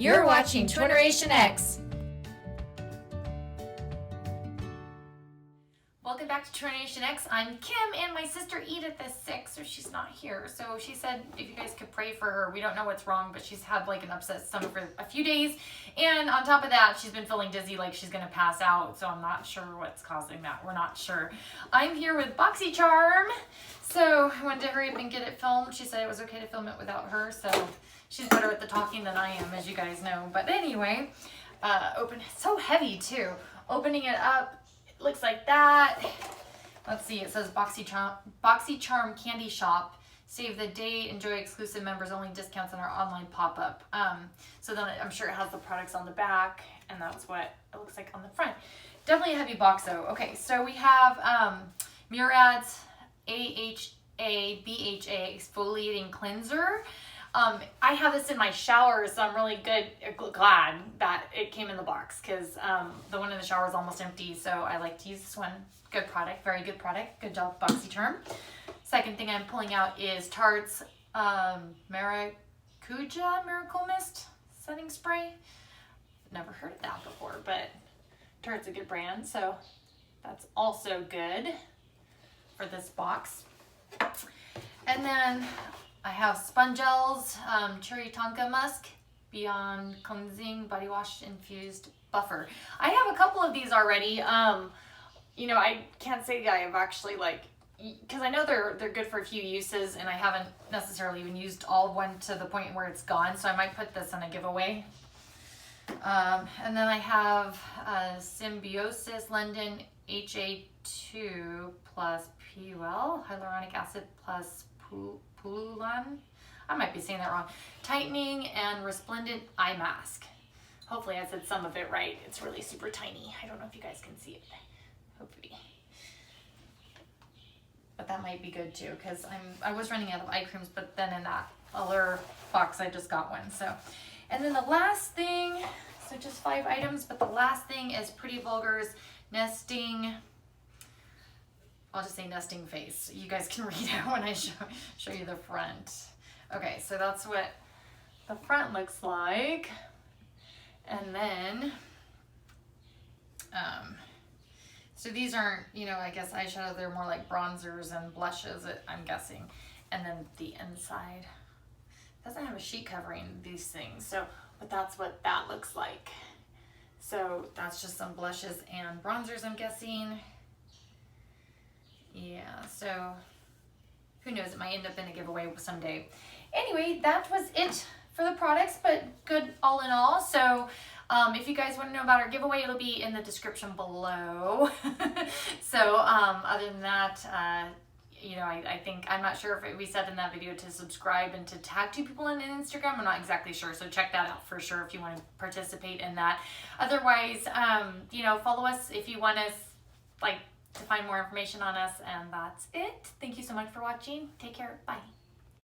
You're watching Twinneration X. Welcome back to Twinneration X. I'm Kim, and my sister Edith is sick, so she's not here. So she said if you guys could pray for her. We don't know what's wrong, but she's had like an upset stomach for a few days. And on top of that, she's been feeling dizzy, like she's going to pass out. So I'm not sure what's causing that. We're not sure. I'm here with Boxy Charm. So I wanted to hurry up and get it filmed. She said it was okay to film it without her. So she's better at the talking than I am, as you guys know. But anyway, it's so heavy too. Opening it up. Looks like that. Let's see, it says Boxy Charm Candy Shop. Save the date, enjoy exclusive members only discounts on our online pop-up. So then I'm sure it has the products on the back, and that's what it looks like on the front. Definitely a heavy box though. Okay, so we have Murad's AHA BHA Exfoliating Cleanser. I have this in my shower, so I'm really glad that it came in the box, because the one in the shower is almost empty, so I like to use this one. Good product, very good product. Good job, Boxy Charm. Second thing I'm pulling out is Tarte's Maracuja Miracle Mist Setting Spray. Never heard of that before, but Tarte's a good brand, so that's also good for this box. And then I have Spongell's Cherry Tonka Musk Beyond Cleansing Body Wash Infused Buffer. I have a couple of these already. You know, I can't say I have actually, like, because I know they're good for a few uses, and I haven't necessarily even used all of one to the point where it's gone, so I might put this in a giveaway. And then I have Symbiosis London HA2 plus PUL, hyaluronic acid plus Pululan. I might be saying that wrong. Tightening and resplendent eye mask. Hopefully I said some of it right. It's really super tiny. I don't know if you guys can see it. Hopefully. But that might be good too, because I was running out of eye creams, but then in that other box I just got one. So, and then the last thing, so just 5 items, but the last thing is Pretty Vulgar's Nesting. I'll just say nesting face. You guys can read it when I show you the front. Okay, so that's what the front looks like. And then, so these aren't, you know, I guess eyeshadow, they're more like bronzers and blushes, I'm guessing. And then the inside doesn't have a sheet covering these things. So, but that's what that looks like. So that's just some blushes and bronzers, I'm guessing. Yeah, so who knows, it might end up in a giveaway someday. Anyway, that was it for the products, but good all in all. So if you guys want to know about our giveaway, it'll be in the description below. So other than that, you know, I think, I'm not sure if we said in that video to subscribe and to tag 2 people on Instagram. I'm not exactly sure, so check that out for sure if you want to participate in that. Otherwise, you know, follow us if you want us, like, to find more information on us, and that's it. Thank you so much for watching. Take care. Bye.